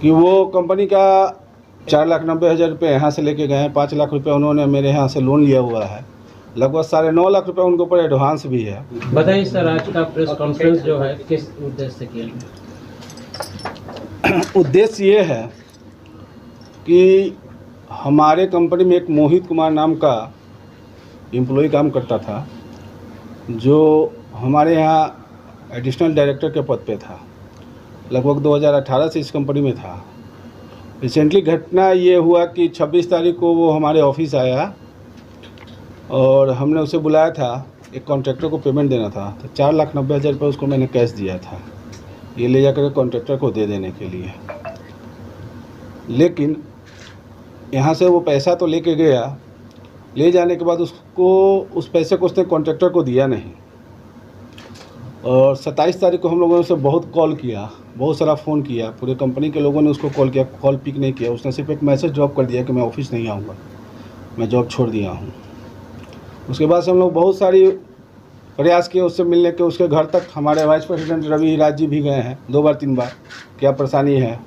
कि वो कंपनी का 4,90,000 रुपये यहाँ से लेके गए हैं। 5 लाख रुपये उन्होंने मेरे यहाँ से लोन लिया हुआ है। लगभग 9.5 लाख रुपये उनके ऊपर एडवांस भी है। बताइए सर, आज का प्रेस कॉन्फ्रेंस जो है किस उद्देश्य से किया गया? उद्देश्य ये है कि हमारे कंपनी में एक मोहित कुमार नाम का एम्प्लॉय काम करता था, जो हमारे यहाँ एडिशनल डायरेक्टर के पद पे था। लगभग 2018 से इस कंपनी में था। रिसेंटली घटना ये हुआ कि 26 तारीख को वो हमारे ऑफिस आया और हमने उसे बुलाया था। एक कॉन्ट्रैक्टर को पेमेंट देना था, तो 4,90,000 रुपये उसको मैंने कैश दिया था, ये ले जाकर कॉन्ट्रैक्टर को दे देने के लिए। लेकिन यहाँ से वो पैसा तो लेके गया, ले जाने के बाद उसको उस पैसे को उसने कॉन्ट्रैक्टर को दिया नहीं। और 27 तारीख को हम लोगों ने उसे बहुत कॉल किया, बहुत सारा फ़ोन किया, पूरे कंपनी के लोगों ने उसको कॉल किया, कॉल पिक नहीं किया। उसने सिर्फ एक मैसेज ड्रॉप कर दिया कि मैं ऑफिस नहीं आऊँगा, मैं जॉब छोड़ दिया हूँ। उसके बाद से हम लोग बहुत सारी प्रयास किए उससे मिलने के। उसके घर तक हमारे वाइस प्रेसिडेंट रवि राज जी भी गए हैं 2 बार 3 बार, क्या परेशानी है,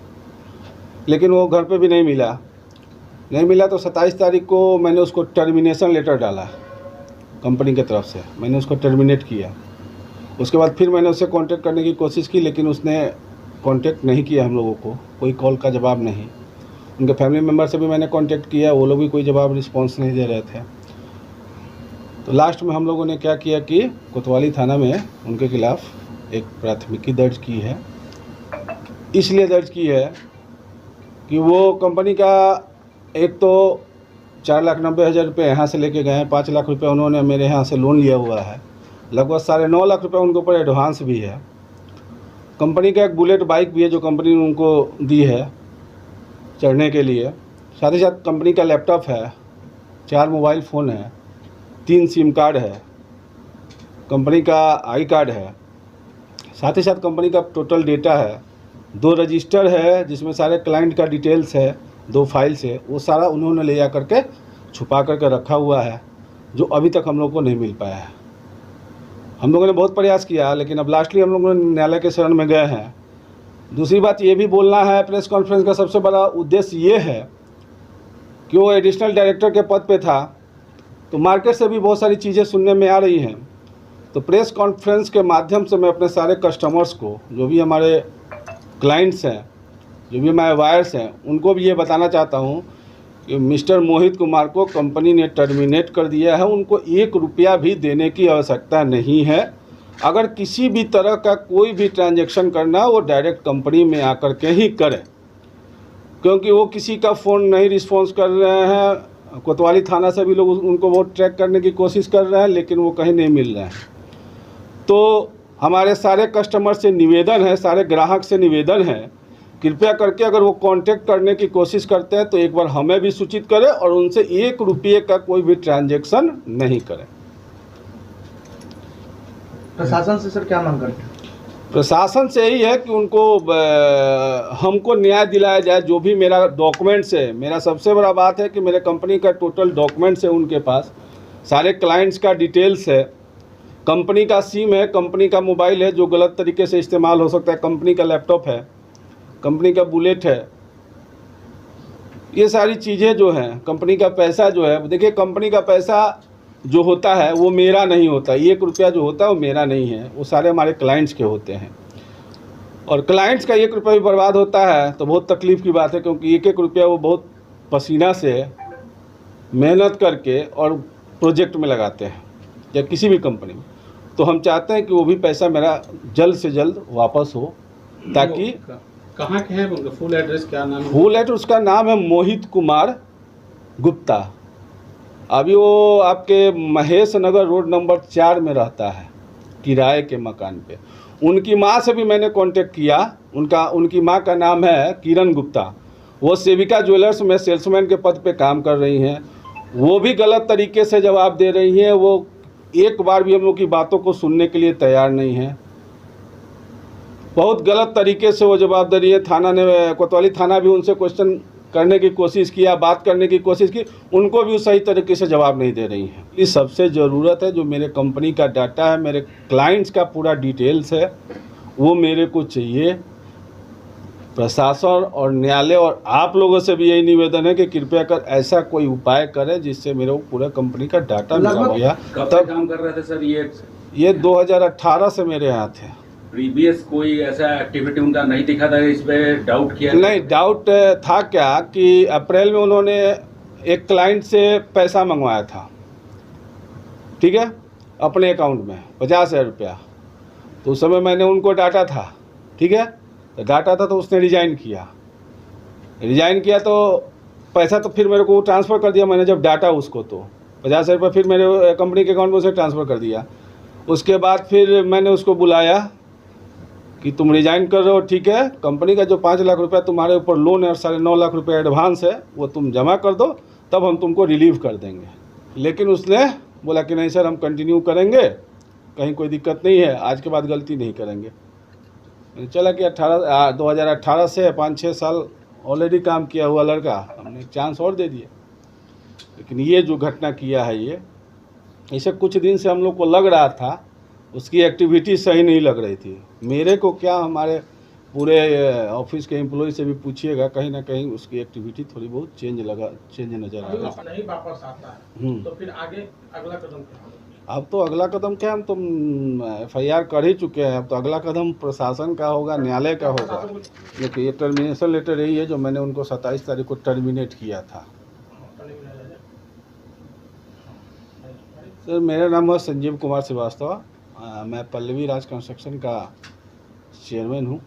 लेकिन वो घर पे भी नहीं मिला। तो 27 तारीख को मैंने उसको टर्मिनेशन लेटर डाला कंपनी की तरफ से, मैंने उसको टर्मिनेट किया। उसके बाद फिर मैंने उससे कांटेक्ट करने की कोशिश की, लेकिन उसने कांटेक्ट नहीं किया हम लोगों को, कोई कॉल का जवाब नहीं। उनके फैमिली मेम्बर से भी मैंने कांटेक्ट किया, वो लोग भी कोई जवाब रिस्पॉन्स नहीं दे रहे थे। तो लास्ट में हम लोगों ने क्या किया कि कोतवाली थाना में उनके खिलाफ़ एक प्राथमिकी दर्ज की है। इसलिए दर्ज की है कि वो कंपनी का एक तो 4,90,000 रुपये यहाँ से लेके गए हैं। 5 लाख रुपये उन्होंने मेरे यहाँ से लोन लिया हुआ है। लगभग 9.5 लाख रुपये उनके ऊपर एडवांस भी है। कंपनी का एक बुलेट बाइक भी है जो कंपनी ने उनको दी है चढ़ने के लिए। साथ ही साथ कंपनी का लैपटॉप है, 4 मोबाइल फ़ोन है, 3 सिम कार्ड है, कंपनी का आई कार्ड है। साथ ही साथ कंपनी का टोटल डेटा है, 2 रजिस्टर है जिसमें सारे क्लाइंट का डिटेल्स है, 2 फाइल्स है। वो सारा उन्होंने ले जा करके छुपा करके रखा हुआ है, जो अभी तक हम लोग को नहीं मिल पाया है। हम लोगों ने बहुत प्रयास किया, लेकिन अब लास्टली हम लोगों ने न्यायालय के शरण में गए हैं। दूसरी बात ये भी बोलना है, प्रेस कॉन्फ्रेंस का सबसे बड़ा उद्देश्य ये है कि वो एडिशनल डायरेक्टर के पद पे था, तो मार्केट से भी बहुत सारी चीज़ें सुनने में आ रही हैं। तो प्रेस कॉन्फ्रेंस के माध्यम से मैं अपने सारे कस्टमर्स को, जो भी हमारे क्लाइंट्स हैं, जो भी हमारे वायर्स हैं, उनको भी ये बताना चाहता हूँ कि मिस्टर मोहित कुमार को कंपनी ने टर्मिनेट कर दिया है। उनको 1 रुपया भी देने की आवश्यकता नहीं है। अगर किसी भी तरह का कोई भी ट्रांजैक्शन करना, वो डायरेक्ट कंपनी में आकर के ही करें, क्योंकि वो किसी का फ़ोन नहीं रिस्पॉन्स कर रहे हैं। कोतवाली थाना से भी लोग उनको बहुत ट्रैक करने की कोशिश कर रहे हैं, लेकिन वो कहीं नहीं मिल रहे हैं। तो हमारे सारे कस्टमर से निवेदन है, सारे ग्राहक से निवेदन है, कृपया करके अगर वो कांटेक्ट करने की कोशिश करते हैं तो एक बार हमें भी सूचित करें और उनसे 1 रुपये का कोई भी ट्रांजैक्शन नहीं करें। प्रशासन से सर क्या मांग करते हैं? प्रशासन से यही है कि उनको हमको न्याय दिलाया जाए। जो भी मेरा डॉक्यूमेंट्स है, मेरा सबसे बड़ा बात है कि मेरे कंपनी का टोटल डॉक्यूमेंट्स है उनके पास, सारे क्लाइंट्स का डिटेल्स है, कंपनी का सिम है, कंपनी का मोबाइल है जो गलत तरीके से इस्तेमाल हो सकता है, कंपनी का लैपटॉप है, कंपनी का बुलेट है। ये सारी चीज़ें जो हैं, कंपनी का पैसा जो है, देखिए कंपनी का पैसा जो होता है वो मेरा नहीं होता। 1 रुपया जो होता है वो मेरा नहीं है, वो सारे हमारे क्लाइंट्स के होते हैं। और क्लाइंट्स का 1 रुपया भी बर्बाद होता है तो बहुत तकलीफ़ की बात है, क्योंकि 1-1 रुपया वो बहुत पसीना से मेहनत करके और प्रोजेक्ट में लगाते हैं या किसी भी कंपनी में। तो हम चाहते हैं कि वो भी पैसा मेरा जल्द से जल्द वापस हो, ताकि कहाँ के हैं, उनका फुल एड्रेस क्या नाम है? फुल एड्रेस उसका नाम है मोहित कुमार गुप्ता। अभी वो आपके महेश नगर रोड नंबर 4 में रहता है, किराए के मकान पे। उनकी माँ से भी मैंने कांटेक्ट किया। उनकी माँ का नाम है किरण गुप्ता। वो सेविका ज्वेलर्स में सेल्समैन के पद पे काम कर रही हैं। वो भी गलत तरीके से जवाब दे रही हैं। वो एक बार भी हम लोग की बातों को सुनने के लिए तैयार नहीं है। बहुत गलत तरीके से वो जवाब दे रही है। थाना ने, कोतवाली थाना भी उनसे क्वेश्चन करने की कोशिश किया, बात करने की कोशिश की, उनको भी सही तरीके से जवाब नहीं दे रही हैं। इस सबसे ज़रूरत है जो मेरे कंपनी का डाटा है, मेरे क्लाइंट्स का पूरा डिटेल्स है, वो मेरे को चाहिए, प्रशासन और न्यायालय और आप लोगों से भी यही निवेदन है कि कृपया कर ऐसा कोई उपाय करें जिससे मेरे को पूरा कंपनी का डाटा मिल गया। कब से काम कर रहे थे सर ये 2018 से मेरे यहाँ थे। प्रीवियस कोई ऐसा एक्टिविटी उनका नहीं दिखा था, इस पे डाउट किया? नहीं, डाउट था क्या कि अप्रैल में उन्होंने एक क्लाइंट से पैसा मंगवाया था, ठीक है, अपने अकाउंट में 50,000 रुपया। तो उस समय मैंने उनको डाटा था, ठीक है, तो डाटा था तो उसने रिजाइन किया तो पैसा तो फिर मेरे को ट्रांसफ़र कर दिया मैंने जब डाटा उसको, तो 50,000 रुपये फिर मेरे कंपनी के अकाउंट में उसे ट्रांसफ़र कर दिया। उसके बाद फिर मैंने उसको बुलाया कि तुम रिजाइन कर रहे हो, ठीक है, कंपनी का जो 5 लाख रुपया तुम्हारे ऊपर लोन है और 9.5 लाख रुपये एडवांस है वो तुम जमा कर दो, तब हम तुमको रिलीव कर देंगे। लेकिन उसने बोला कि नहीं सर, हम कंटिन्यू करेंगे, कहीं कोई दिक्कत नहीं है, आज के बाद गलती नहीं करेंगे। चला कि 2018 से 5-6 साल ऑलरेडी काम किया हुआ लड़का, हमने एक चांस और दे दिया। लेकिन ये जो घटना किया है, ये इसे कुछ दिन से हम लोग को लग रहा था उसकी एक्टिविटी सही नहीं लग रही थी। मेरे को क्या, हमारे पूरे ऑफिस के एम्प्लॉय से भी पूछिएगा, कहीं ना कहीं उसकी एक्टिविटी थोड़ी बहुत चेंज नज़र आ रहा है। नहीं वापस आता है तो फिर आगे अगला कदम क्या होगा? अब तो अगला कदम क्या, हम तो FIR कर ही चुके हैं। अब तो अगला कदम प्रशासन का होगा, न्यायालय का होगा। देखिए, ये टर्मिनेशन लेटर यही है जो मैंने उनको 27 तारीख को टर्मिनेट किया था। सर, मेरा नाम है संजीव कुमार श्रीवास्तव। मैं पल्लवी राज कंस्ट्रक्शन का चेयरमैन हूँ।